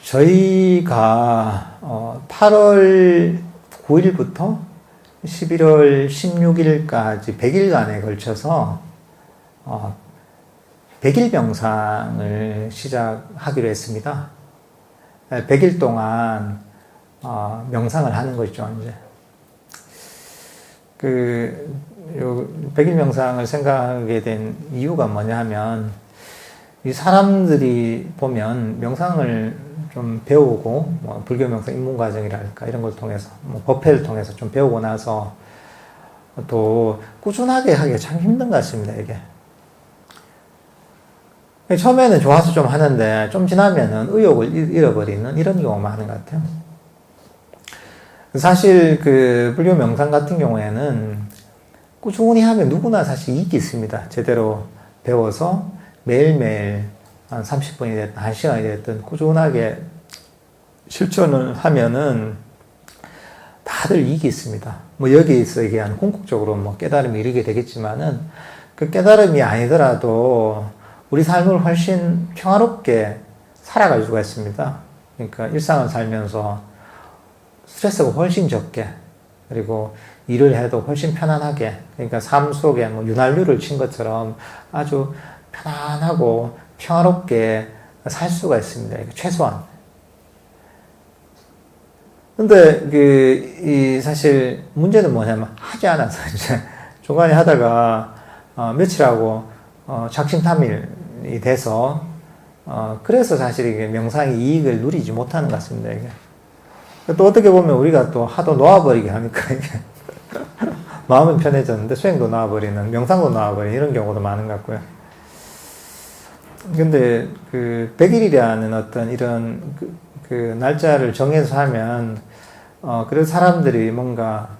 저희가 8월 9일부터 11월 16일까지 100일간에 걸쳐서 100일 명상을 시작하기로 했습니다. 100일 동안 명상을 하는 거죠, 이제. 100일 명상을 생각하게 된 이유가 뭐냐 하면, 이 사람들이 보면 명상을 좀 배우고, 불교 명상 입문과정이랄까, 이런 걸 통해서, 법회를 통해서 좀 배우고 나서 또 꾸준하게 하기가 참 힘든 것 같습니다, 이게. 처음에는 좋아서 좀 하는데, 좀 지나면은 의욕을 잃어버리는 이런 경우가 많은 것 같아요. 사실 불교 명상 같은 경우에는 꾸준히 하면 누구나 사실 이익이 있습니다. 제대로 배워서 매일매일 한 30분이 됐든 1시간이 됐든 꾸준하게 실천을 하면은 다들 이익이 있습니다. 여기에서 얘기한 궁극적으로 깨달음이 이르게 되겠지만은, 그 깨달음이 아니더라도 우리 삶을 훨씬 평화롭게 살아갈 수가 있습니다. 그러니까 일상을 살면서 스트레스가 훨씬 적게, 그리고 일을 해도 훨씬 편안하게, 그러니까 삶 속에 윤활유를 친 것처럼 아주 편안하고 평화롭게 살 수가 있습니다. 최소한. 근데 사실 문제는 뭐냐면 하지 않아서 이제 중간에 하다가 며칠하고 작심삼일이 돼서 그래서 사실 이게 명상의 이익을 누리지 못하는 것 같습니다. 이게. 또 어떻게 보면 우리가 또 하도 놓아버리게 하니까 이게 마음은 편해졌는데 수행도 놓아버리는, 명상도 놓아버리는 이런 경우도 많은 것 같고요. 근데 100일이라는 어떤 이런 날짜를 정해서 하면 그래서 사람들이 뭔가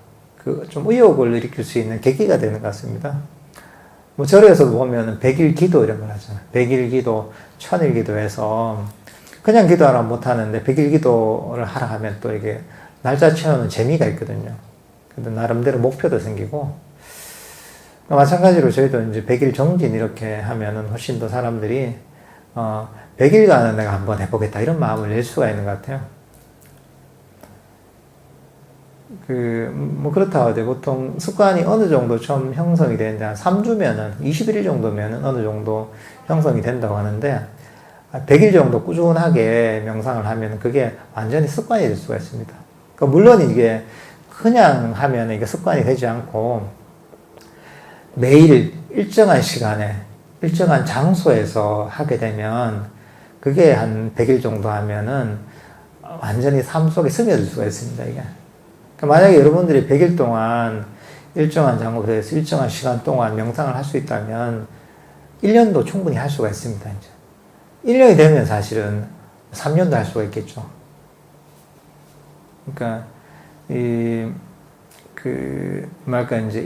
좀 의욕을 일으킬 수 있는 계기가 되는 것 같습니다. 절에서도 보면 100일 기도 이런 걸 하잖아요. 100일 기도, 1000일 기도해서 그냥 기도하라면 못하는데 100일 기도를 하라 하면 또 이게 날짜 채우는 재미가 있거든요. 근데 나름대로 목표도 생기고, 마찬가지로 저희도 이제 100일 정진 이렇게 하면은 훨씬 더 사람들이 100일간은 내가 한번 해보겠다 이런 마음을 낼 수가 있는 것 같아요. 그렇다고 해도 보통 습관이 어느 정도 좀 형성이 되는데 한 3주면은, 21일 정도면은 어느 정도 형성이 된다고 하는데, 100일 정도 꾸준하게 명상을 하면 그게 완전히 습관이 될 수가 있습니다. 그러니까 물론 이게 그냥 하면 이게 습관이 되지 않고, 매일 일정한 시간에, 일정한 장소에서 하게 되면, 그게 한 100일 정도 하면은 완전히 삶 속에 스며들 수가 있습니다, 이게. 그러니까 만약에 여러분들이 100일 동안 일정한 장소에서 일정한 시간 동안 명상을 할 수 있다면, 1년도 충분히 할 수가 있습니다, 이제. 1년이 되면 사실은 3년도 할 수가 있겠죠. 그러니까, 이제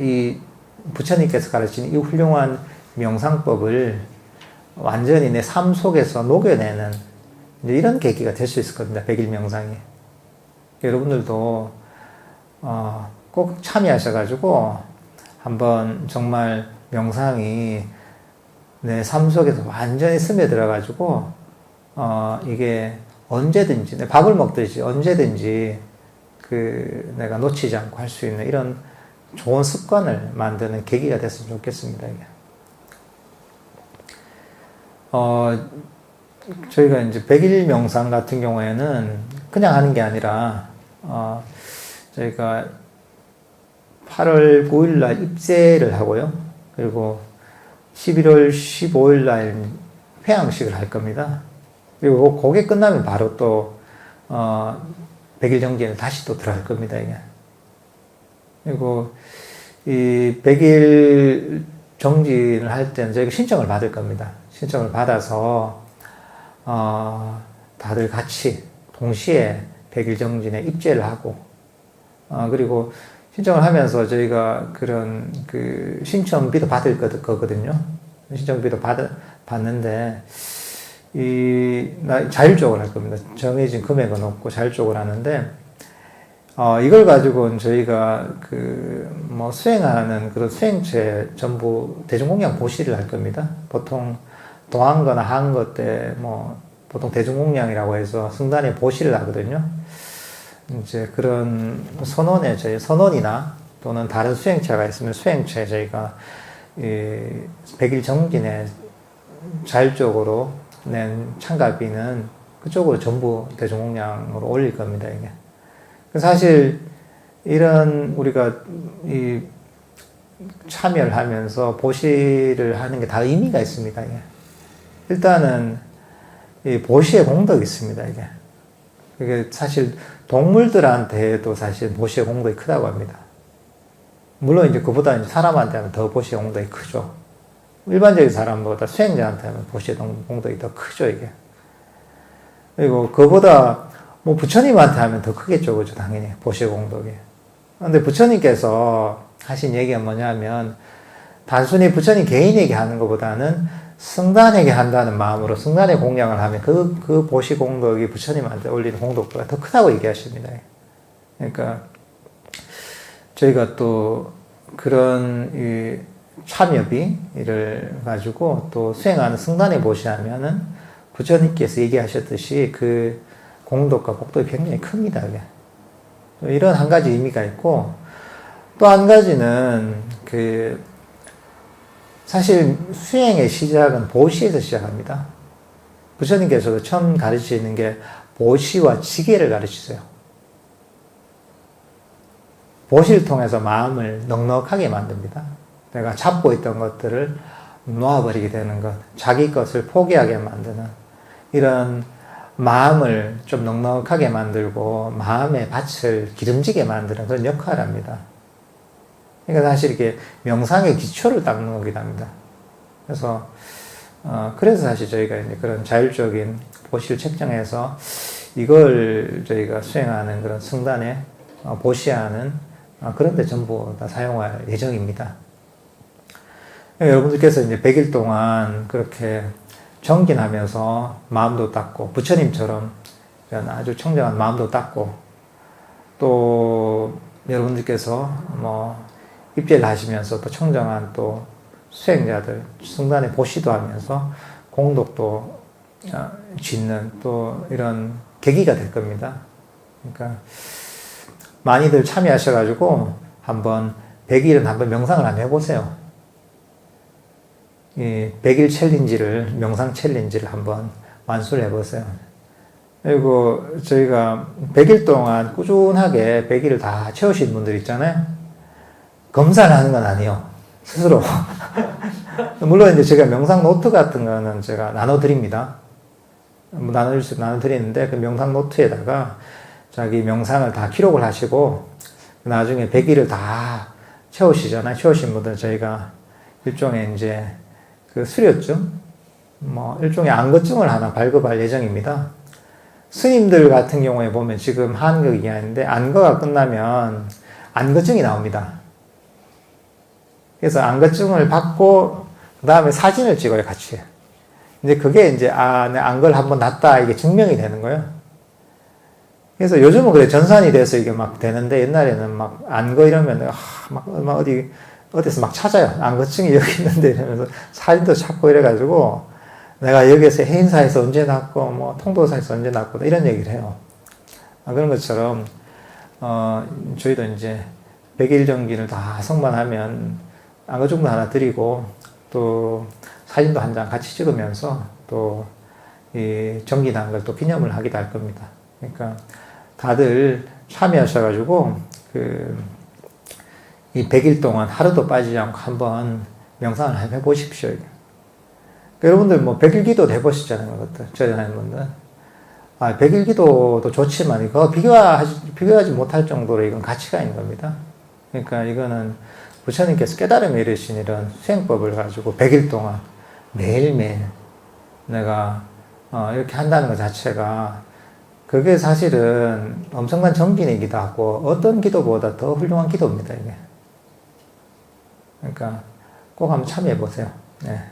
이 부처님께서 가르치는 이 훌륭한 명상법을 완전히 내 삶 속에서 녹여내는 이제 이런 계기가 될 수 있을 겁니다. 100일 명상이. 여러분들도, 꼭 참여하셔가지고 한번 정말 명상이 내 삶 속에서 완전히 스며들어가지고, 이게 언제든지, 내 밥을 먹듯이 언제든지 내가 놓치지 않고 할 수 있는 이런 좋은 습관을 만드는 계기가 됐으면 좋겠습니다, 이게. 저희가 이제 100일 명상 같은 경우에는 그냥 하는 게 아니라, 저희가 8월 9일 날 입세를 하고요. 그리고 11월 15일 날 회양식을 할 겁니다. 그리고 그게 끝나면 바로 또 100일 정진을 다시 또 들어갈 겁니다, 이게. 그리고 이 100일 정진을 할 때는 저희가 신청을 받을 겁니다. 신청을 받아서 다들 같이 동시에 100일 정진에 입제를 하고, 그리고 신청을 하면서 저희가 그런 신청비도 받을 거거든요. 신청비도 받는데, 자율적으로 할 겁니다. 정해진 금액은 없고 자율적으로 하는데, 이걸 가지고는 저희가 수행하는 그런 수행체 전부 대중공양 보시를 할 겁니다. 보통 동한 거나 한 거 때 보통 대중공양이라고 해서 성단에 보시를 하거든요. 이제 그런 선원에 저희 선원이나 또는 다른 수행차가 있으면 수행차에 저희가 이 100일 정진에 자율적으로 낸 참가비는 그쪽으로 전부 대중공양으로 올릴 겁니다, 이게. 사실 이런 우리가 이 참여를 하면서 보시를 하는 게 다 의미가 있습니다, 이게. 일단은 이 보시의 공덕이 있습니다, 이게. 그게 사실 동물들한테도 사실 보시의 공덕이 크다고 합니다. 물론 이제 그보다 이제 사람한테 하면 더 보시의 공덕이 크죠. 일반적인 사람보다 수행자한테 하면 보시의 공덕이 더 크죠, 이게. 그리고 그보다 뭐 부처님한테 하면 더 크겠죠, 그죠, 당연히 보시의 공덕이. 근데 부처님께서 하신 얘기가 뭐냐면 단순히 부처님 개인에게 하는 것보다는 성단에게 한다는 마음으로 성단의 공양을 하면 그 보시 공덕이 부처님한테 올리는 공덕보다 더 크다고 얘기하십니다. 그러니까 저희가 또 그런 이 참여비를 가지고 또 수행하는 성단에 보시하면은 부처님께서 얘기하셨듯이 그 공덕과 복덕이 굉장히 큽니다. 이런 한 가지 의미가 있고 또 한 가지는 그 사실 수행의 시작은 보시에서 시작합니다. 부처님께서도 처음 가르치는 게 보시와 지게를 가르치세요. 보시를 통해서 마음을 넉넉하게 만듭니다. 내가 잡고 있던 것들을 놓아버리게 되는 것, 자기 것을 포기하게 만드는 이런 마음을 좀 넉넉하게 만들고 마음의 밭을 기름지게 만드는 그런 역할을 합니다. 그러니까 사실 이렇게 명상의 기초를 닦는 거기도 합니다. 그래서 사실 저희가 이제 그런 자율적인 보시를 책정해서 이걸 저희가 수행하는 그런 성단에 보시하는 그런 데 전부 다 사용할 예정입니다. 여러분들께서 이제 100일 동안 그렇게 정진하면서 마음도 닦고 부처님처럼 아주 청정한 마음도 닦고 또 여러분들께서 뭐 입제를 하시면서 또 청정한 또 수행자들 성단에 보시도 하면서 공덕도 짓는 또 이런 계기가 될 겁니다. 그러니까 많이들 참여하셔가지고 한번 100일은 한번 명상을 한번 해보세요. 이 100일 챌린지를 명상 챌린지를 한번 완수를 해보세요. 그리고 저희가 100일 동안 꾸준하게 100일을 다 채우신 분들 있잖아요. 검사를 하는 건 아니에요. 스스로. 물론 이제 제가 명상 노트 같은 거는 제가 나눠드립니다. 나눠드리는데 그 명상 노트에다가 자기 명상을 다 기록을 하시고 나중에 100일을 다 채우시잖아요. 채우신 분들 저희가 일종의 이제 그 수료증, 뭐 일종의 안거증을 하나 발급할 예정입니다. 스님들 같은 경우에 보면 지금 한거 얘기하는데 안거가 끝나면 안거증이 나옵니다. 그래서 안거증을 받고 그 다음에 사진을 찍어요, 같이. 이제 그게 이제 내 안거를 한번 났다 이게 증명이 되는 거예요. 그래서 요즘은 그래 전산이 돼서 이게 막 되는데 옛날에는 막 안거 이러면 막 어디서 막 찾아요. 안거증이 여기 있는데 이러면서 사진도 찾고 이래가지고 내가 여기에서 해인사에서 언제 났고 뭐 통도사에서 언제 났고 이런 얘기를 해요. 그런 것처럼 저희도 이제 100일 정기를 다 성만하면 안거증도 하나 드리고 또 사진도 한 장 같이 찍으면서 또 이 정기한 걸 또 기념을 하기도 할 겁니다. 그러니까 다들 참여하셔가지고 이 100일 동안 하루도 빠지지 않고 한번 명상을 해보십시오. 여러분들 뭐 100일 기도도 해보시잖아요, 그것들. 저전하는 분들. 100일 기도도 좋지만 이거 비교하지 못할 정도로 이건 가치가 있는 겁니다. 그러니까 이거는 부처님께서 깨달음에 이르신 이런 수행법을 가지고 100일 동안 매일매일 내가 이렇게 한다는 것 자체가 그게 사실은 엄청난 정진이기도 하고 어떤 기도보다 더 훌륭한 기도입니다, 이게. 그러니까 꼭 한번 참여해 보세요. 네.